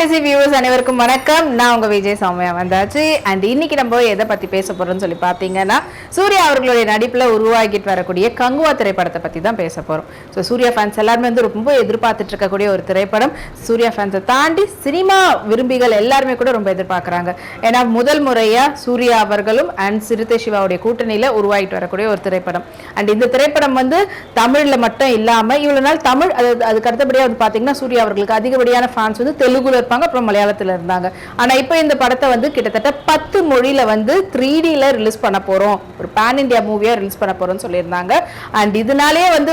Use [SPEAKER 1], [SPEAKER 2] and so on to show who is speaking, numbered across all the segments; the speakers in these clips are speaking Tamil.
[SPEAKER 1] ஃபேண்டசி வியூவர்ஸ் அனைவருக்கும் வணக்கம். நான் உங்க விஜய் சௌமியா வந்தாச்சு. அண்ட் இன்னைக்கு நம்ம எதை பத்தி பேச போறோம்னு சொல்லி பார்த்தீங்கன்னா, சூர்யா அவர்களுடைய நடிப்புல உருவாகிட்டு வரக்கூடிய கங்குவா திரைப்படத்தை பத்தி தான் பேச போறோம். ஸோ சூர்யா ஃபேன்ஸ் எல்லாருமே வந்து ரொம்ப எதிர்பார்த்துட்டு இருக்கக்கூடிய ஒரு திரைப்படம். சூர்யா ஃபேன்ஸை தாண்டி சினிமா விரும்பிகள் எல்லாருமே கூட ரொம்ப எதிர்பார்க்குறாங்க. ஏன்னா முதல் முறையா சூர்யா அவர்களும் அண்ட் சிறுத்தை சிவாவுடைய கூட்டணியில உருவாகிட்டு வரக்கூடிய ஒரு திரைப்படம். அண்ட் இந்த திரைப்படம் வந்து தமிழ்ல மட்டும் இல்லாம இவ்வளவு நாள் தமிழ் அதுக்கு அடுத்தபடியா வந்து பாத்தீங்கன்னா சூர்யா அவர்களுக்கு அதிகப்படியான ஃபேன்ஸ் வந்து தெலுங்குல இருப்பாங்க, அப்புறம் மலையாளத்துல இருந்தாங்க. ஆனா இப்போ இந்த படத்தை வந்து கிட்டத்தட்ட 10 மொழியில வந்து 3Dல ரிலீஸ் பண்ண போறோம், ஒரு பேன் இந்தியா மூவியா ரிலீஸ் பண்ண போறோம்னு சொல்லியிருந்தாங்க. அண்ட் இதனாலேயே வந்து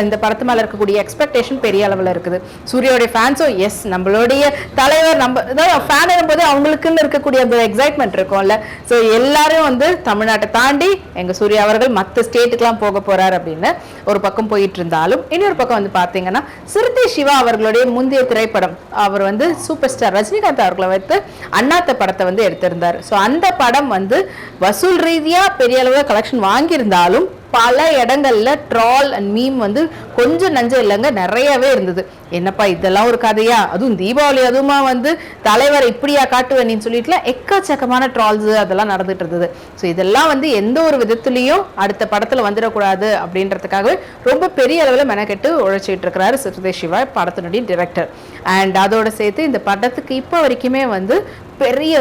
[SPEAKER 1] இந்த படத்து மேல இருக்கக்கூடிய எக்ஸ்பெக்டேஷன் பெரிய அளவில் இருக்குது. சூர்யாவுடைய ஃபேன்ஸோ எஸ் நம்மளுடைய தலைவர் நம்ம ஃபேன் போது அவங்களுக்குன்னு இருக்கக்கூடிய அந்த எக்ஸைட்மெண்ட் இருக்கும்ல. ஸோ எல்லாரும் வந்து தமிழ்நாட்டை தாண்டி எங்க சூர்யா அவர்கள் மற்ற ஸ்டேட்டுக்கெல்லாம் போக போறாரு அப்படின்னு ஒரு பக்கம் போயிட்டு இருந்தாலும், இன்னொரு பக்கம் வந்து பாத்தீங்கன்னா சிறுத்தை சிவா அவர்களுடைய முந்தைய திரைப்படம் அவர் வந்து சூப்பர் ஸ்டார் ரஜினிகாந்த் அவர்களை வைத்து அண்ணாத்த படத்தை வந்து எடுத்திருந்தார். ஸோ அந்த படம் வந்து வசூல் ரீதியா பெரிய அளவில் கலெக்ஷன் வாங்கியிருந்தாலும் பல இடங்கள்ல ட்ரால் அண்ட் மீம் வந்து கொஞ்சம் நஞ்சம் இல்லைங்க, நிறையவே இருந்தது. என்னப்பா இதெல்லாம் ஒரு கதையா, அதுவும் தீபாவளி அதுவுமா வந்து தலைவர் இப்படியா காட்டுவேன்னு சொல்லிட்டுல எக்கச்சக்கமான ட்ரால்ஸ் அதெல்லாம் நடந்துட்டு இருந்தது. ஸோ இதெல்லாம் வந்து எந்த ஒரு விதத்துலையும் அடுத்த படத்துல வந்துடக்கூடாது அப்படின்றதுக்காகவே ரொம்ப பெரிய அளவில் மெனக்கெட்டு உழைச்சிட்டு இருக்கிறாரு சிறுத்தை சிவா, படத்தினுடைய டிரெக்டர். அண்ட் அதோட சேர்த்து இந்த படத்துக்கு இப்போ வரைக்குமே வந்து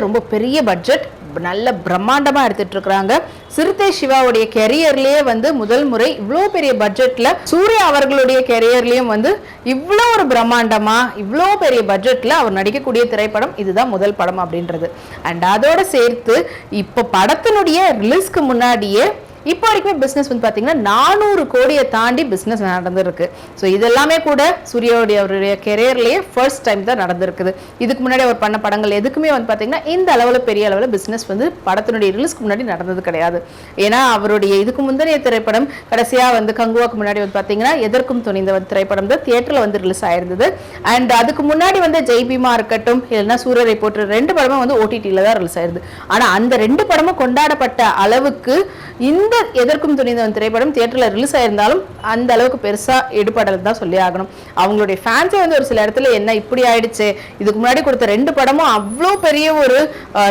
[SPEAKER 1] ரொம்ப பெரிய பட்ஜெட் நல்ல பிரம்மாண்டமா எடுத்துட்டு இருக்காங்க. சிறுத்தை சிவாவுடைய கெரியர்லயே வந்து முதல் முறை இவ்வளோ பெரிய பட்ஜெட்ல சூர்யா அவர்களுடைய கெரியர்லயும் வந்து இவ்வளோ ஒரு பிரம்மாண்டமா இவ்வளோ பெரிய பட்ஜெட்ல அவர் நடிக்கக்கூடிய திரைப்படம் இதுதான் முதல் படம் அப்படின்றது. அண்ட் அதோட சேர்த்து இப்போ படத்தினுடைய ரிலீஸ்க்கு முன்னாடியே இப்போ வரைக்குமே பிஸ்னஸ் வந்து பார்த்தீங்கன்னா 400 கோடியை தாண்டி பிஸ்னஸ் நடந்திருக்கு. ஸோ இதெல்லாமே கூட சூர்யாவுடைய அவருடைய கெரியர்லேயே ஃபர்ஸ்ட் டைம் தான் நடந்திருக்குது. இதுக்கு முன்னாடி அவர் பண்ண படங்கள் எதுக்குமே வந்து பார்த்தீங்கன்னா இந்த அளவில் பெரிய அளவில் பிஸ்னஸ் வந்து படத்தினுடைய ரிலீஸ்க்கு முன்னாடி நடந்தது கிடையாது. ஏன்னா அவருடைய இதுக்கு முந்தைய திரைப்படம் கடைசியாக வந்து கங்குவாக்கு முன்னாடி வந்து பார்த்தீங்கன்னா எதற்கும் துணிந்த திரைப்படம் தான் தியேட்டரில் வந்து ரிலீஸ் ஆயிருந்தது. அண்ட் அதுக்கு முன்னாடி வந்து ஜெய்பீமா இருக்கட்டும் இல்லைன்னா சூரரை போட்டு 2 படமும் வந்து OTTல தான் ரிலீஸ் ஆயிருது. ஆனால் அந்த 2 படமும் கொண்டாடப்பட்ட அளவுக்கு இந்த எதற்கும் துணிந்தவன் திரைப்படம் தியேட்டர்ல ரிலீஸ் ஆயிருந்தாலும் அந்த அளவுக்கு பெருசா எடுபடல் தான் சொல்லி ஆகணும். அவங்களுடைய ஃபேன்ஸே வந்து ஒரு சில இடத்துல என்ன இப்படி ஆயிடுச்சு, இதுக்கு முன்னாடி கொடுத்த 2 படமும் அவ்வளோ பெரிய ஒரு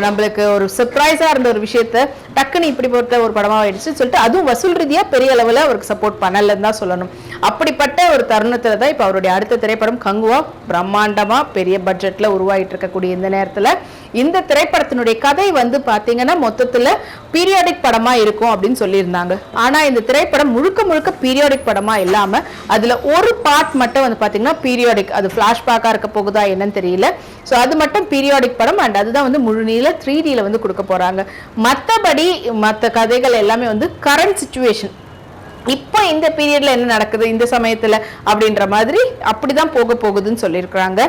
[SPEAKER 1] நம்மளுக்கு ஒரு சர்ப்ரைஸா இருந்த ஒரு விஷயத்த டக்குன்னு இப்படி போட்ட ஒரு படமா ஆயிடுச்சு சொல்லிட்டு அதுவும் வசூல் ரீதியா பெரிய அளவில் அவருக்கு சப்போர்ட் பண்ணலன்னு தான் சொல்லணும். அப்படிப்பட்ட ஒரு தருணத்துல தான் இப்போ அவருடைய அடுத்த திரைப்படம் கங்குவா பிரம்மாண்டமா பெரிய பட்ஜெட்ல உருவாகிட்டு இருக்கக்கூடிய இந்த நேரத்துல இந்த திரைப்படத்தினுடைய கதை வந்து பாத்தீங்கன்னா மொத்தத்துல பீரியாடிக் படமா இருக்கும் அப்படின்னு சொல்லியிருந்தாங்க. ஆனா இந்த திரைப்படம் முழுக்க முழுக்க பீரியாடிக் படமா இல்லாம அதுல ஒரு பார்ட் மட்டும் வந்து பாத்தீங்கன்னா பீரியாடிக், அது பிளாஷ்பேக்கா இருக்க போகுதா என்னன்னு தெரியல. ஸோ அது மட்டும் பீரியாடிக் படம். அண்ட் அதுதான் வந்து முழுநீள 3Dல வந்து கொடுக்க போறாங்க. மற்றபடி மற்ற கதைகள் எல்லாமே வந்து கரண்ட் சிச்சுவேஷன், இப்போ இந்த பீரியட்ல என்ன நடக்குது இந்த சமயத்துல அப்படின்ற மாதிரி அப்படிதான் போக போகுதுன்னு சொல்லியிருக்கிறாங்க.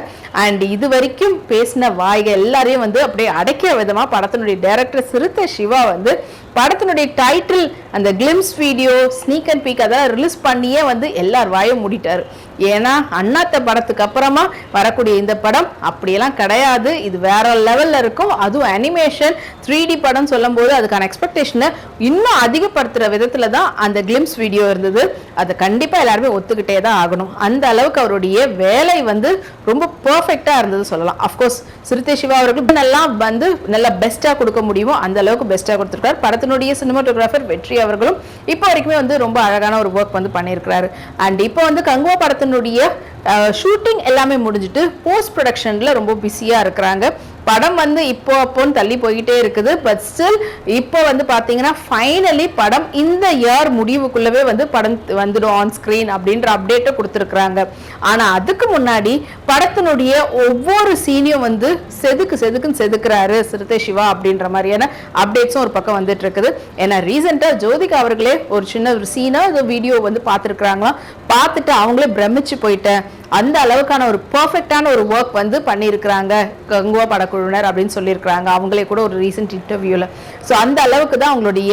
[SPEAKER 1] அண்ட் இது வரைக்கும் பேசின வாய்கள் எல்லாரையும் வந்து அப்படியே அடைக்கிற விதமா படத்தினுடைய டைரக்டர் சிறுத்தை சிவா வந்து படத்தினுடைய டைட்டில் அந்த glimpse video sneak and peak அதெல்லாம் ரிலீஸ் பண்ணியே வந்து எல்லார் வாயும் மூடிட்டாரு. ஏன்னா அண்ணாத்த படத்துக்கு அப்புறமா வரக்கூடிய இந்த படம் அப்படியெல்லாம் கிடையாது, இது வேற லெவல்ல இருக்கும். அதுவும் அனிமேஷன் 3D படம் சொல்லும் போது அதுக்கான எக்ஸ்பெக்டேஷனை இன்னும் அதிகப்படுத்துற விதத்துல தான் அந்த கிளிம்ஸ் வீடியோ இருந்தது. அதை கண்டிப்பா எல்லாருமே ஒத்துக்கிட்டே தான் ஆகணும். அந்த அளவுக்கு அவருடைய வேலை வந்து ரொம்ப பெர்ஃபெக்டா இருந்தது சொல்லலாம். அஃப்கோர்ஸ் சிறுத்தை சிவா அவர்கள் எல்லாம் வந்து நல்லா பெஸ்டா கொடுக்க முடியுமோ அந்த அளவுக்கு பெஸ்டா கொடுத்துருக்காரு. படத்தினுடைய சினிமாட்டோகிராஃபர் வெற்றி அவர்களும் இப்போ வரைக்குமே வந்து ரொம்ப அழகான ஒரு ஒர்க் வந்து பண்ணியிருக்கிறாரு. அண்ட் இப்போ வந்து கங்குவா படத்தினுடைய ஷூட்டிங் எல்லாமே முடிஞ்சிட்டு போஸ்ட் ப்ரொடக்ஷன்ல ரொம்ப பிஸியா இருக்கிறாங்க. படம் வந்து இப்போ அப்போன்னு தள்ளி போய்கிட்டே இருக்குது. பட் ஸ்டில் இப்போ வந்து பார்த்தீங்கன்னா ஃபைனலி படம் இந்த இயர் முடிவுக்குள்ளவே வந்து படம் வந்துடும் ஆன் ஸ்க்ரீன் அப்படின்ற அப்டேட்டை கொடுத்துருக்குறாங்க. ஆனால் அதுக்கு முன்னாடி படத்தினுடைய ஒவ்வொரு சீனையும் வந்து செதுக்குன்னு செதுக்குறாரு சிறுத்தை சிவா அப்படின்ற மாதிரியான அப்டேட்ஸும் ஒரு பக்கம் வந்துட்டு இருக்குது. ஏன்னா ரீசெண்டாக ஜோதிகா அவர்களே ஒரு சின்ன ஒரு சீனாக வீடியோ வந்து பார்த்துருக்குறாங்களாம். பார்த்துட்டு அவங்களே பிரமிச்சு போயிட்டேன், அந்த அளவுக்கான ஒரு பெர்ஃபெக்டான ஒரு ஒர்க் வந்து பண்ணியிருக்கிறாங்க கங்குவா படக்குழுவினர் அப்படின்னு சொல்லியிருக்கிறாங்க அவங்களே கூட ஒரு ரீசெண்ட் இன்டர்வியூவில். ஸோ அந்த அளவுக்கு தான் அவங்களுடைய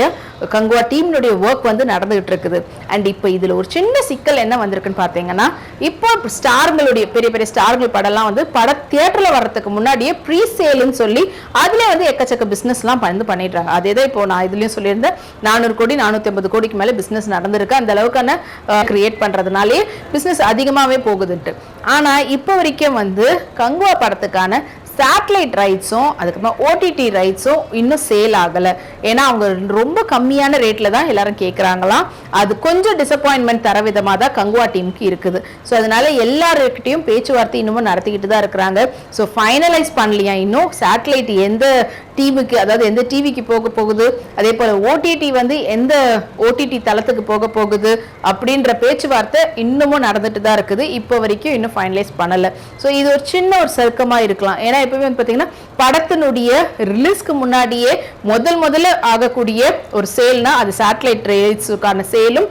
[SPEAKER 1] கங்குவா டீம்னுடைய ஒர்க் வந்து நடந்துகிட்டு இருக்குது. அண்ட் இப்போ இதுல ஒரு சின்ன சிக்கல் என்ன வந்திருக்குன்னு பார்த்தீங்கன்னா, இப்போ ஸ்டார்களுடைய பெரிய பெரிய ஸ்டார்கள் படம்லாம் வந்து தியேட்டர்ல வர்றதுக்கு முன்னாடியே ப்ரீ சேல்னு சொல்லி அதுல வந்து எக்கச்சக்க பிசினஸ்லாம் பண்ணிடுறாங்க. அதேதான் இப்போ நான் இதுலயும் சொல்லியிருந்தேன், 400 கோடி 450 கோடிக்கு மேல பிசினஸ் நடந்திருக்கு. அந்த அளவுக்கான கிரியேட் பண்றதுனாலே பிசினஸ் அதிகமாவே போகுதுட்டு. ஆனா இப்போ வரைக்கும் வந்து கங்குவா படத்துக்கான சேட்டலைட் ரைட்ஸும் அதுக்கப்புறம் ஓடிடி ரைட்ஸும் இன்னும் சேல் ஆகலை. ஏன்னா அவங்க ரொம்ப கம்மியான ரேட்டில் தான் எல்லாரும் கேட்குறாங்களாம். அது கொஞ்சம் டிசப்பாயின்மெண்ட் தர விதமாக தான் கங்குவா டீமுக்கு இருக்குது. ஸோ அதனால எல்லாருக்கிட்டையும் பேச்சுவார்த்தை இன்னமும் நடத்திக்கிட்டு தான் இருக்கிறாங்க. ஸோ ஃபைனலைஸ் பண்ணலையா இன்னும் சேட்டலைட் எந்த டீமுக்கு, அதாவது எந்த டிவிக்கு போக போகுது, அதே போல் ஓடிடி வந்து எந்த ஓடிடி தளத்துக்கு போக போகுது அப்படின்ற பேச்சுவார்த்தை இன்னமும் நடந்துட்டு தான் இருக்குது. இப்போ வரைக்கும் இன்னும் ஃபைனலைஸ் பண்ணலை. ஸோ இது ஒரு சின்ன ஒரு சறுக்கமாக இருக்கலாம். ஏன்னா எப்பவுமே பார்த்தீங்கன்னா படத்தினுடைய ரிலீஸ்க்கு முன்னாடியே முதல்ல ஆகக்கூடிய ஒரு சேல்னா அது சேட்டலைட் ரைட்ஸுக்கான சேலும்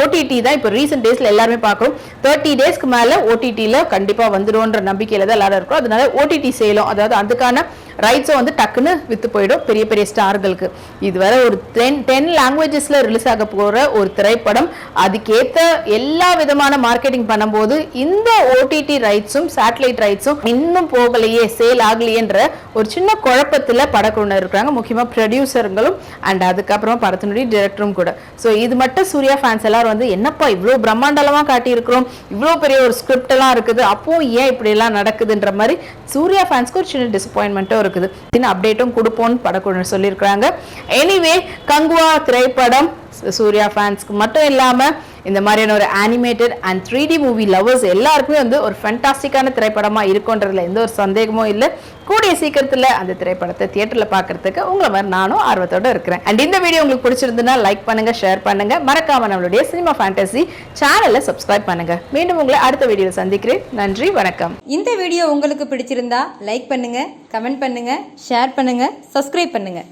[SPEAKER 1] ஓடிடி தான். இப்போ ரீசெண்ட் டேஸ்ல எல்லாருமே பார்க்குறோம், 30 டேஸ்க்கு மேல ஓடிடியில் கண்டிப்பாக வந்துடும்ன்ற நம்பிக்கையில தான் எல்லாரும் இருக்கும். அதனால ஓடிடி சேலும், அதாவது அதுக்கான ரைட்ஸும் வந்து டக்குன்னு வித்து போயிடும் பெரிய பெரிய ஸ்டார்களுக்கு. இதுவரை ஒரு 10 லாங்குவேஜஸ்ல ரிலீஸ் ஆக போற ஒரு திரைப்படம், அதுக்கேற்ற எல்லா விதமான மார்க்கெட்டிங் பண்ணும்போது இந்த ஓடிடி ரைட்ஸும் சேட்டலைட் ரைட்ஸும் இன்னும் போகலையே, சேல் ஆகலையேன்ற ஒரு சின்ன குழப்பத்தில் படக்குழுனர் இருக்கிறாங்க, முக்கியமாக ப்ரொடியூசர்களும் அண்ட் அதுக்கப்புறம் படத்தினுடைய டிரெக்டரும் கூட. ஸோ இது மட்டும் சூர்யா ஃபேன்ஸ் எல்லாரும் வந்து என்னப்பா இவ்வளோ பிரம்மாண்டலமாக காட்டியிருக்கிறோம், இவ்வளோ பெரிய ஒரு ஸ்கிரிப்ட் எல்லாம் இருக்குது, அப்போ ஏன் இப்படி எல்லாம் நடக்குதுன்ற மாதிரி சூர்யா ஃபேன்ஸ்க்கு ஒரு சின்ன டிசப்பாயின்மெண்ட்டும் இருக்குது. சின்ன அப்டேட்டும் கொடுப்போம்னு படக்குழுனர் சொல்லியிருக்கிறாங்க. எனிவே கங்குவா திரைப்படம் சூர்யா ஃபேன்ஸ்க்கு மட்டும் இல்லாமல் இந்த மாதிரியான ஒரு animated and 3D movie lovers எல்லாருக்குமே வந்து ஒரு ஃபேண்டாஸ்டிக்கான திரைப்படமாக இருக்குன்றதுல எந்த ஒரு சந்தேகமும் இல்லை. கூடிய சீக்கிரத்தில் அந்த திரைப்படத்தை தியேட்டரில் பார்க்கறதுக்கு உங்களை மாதிரி நானும் ஆர்வத்தோடு இருக்கிறேன். அண்ட் இந்த வீடியோ உங்களுக்கு பிடிச்சிருந்ததுன்னா லைக் பண்ணுங்க, ஷேர் பண்ணுங்க, மறக்காம நம்மளுடைய சினிமா ஃபேண்டசி சேனலை சப்ஸ்கிரைப் பண்ணுங்க. மீண்டும் உங்களை அடுத்த வீடியோவில் சந்திக்கிறேன். நன்றி, வணக்கம்.
[SPEAKER 2] இந்த வீடியோ உங்களுக்கு பிடிச்சிருந்தா லைக் பண்ணுங்க, கமெண்ட் பண்ணுங்க, ஷேர் பண்ணுங்க, சப்ஸ்கிரைப் பண்ணுங்க.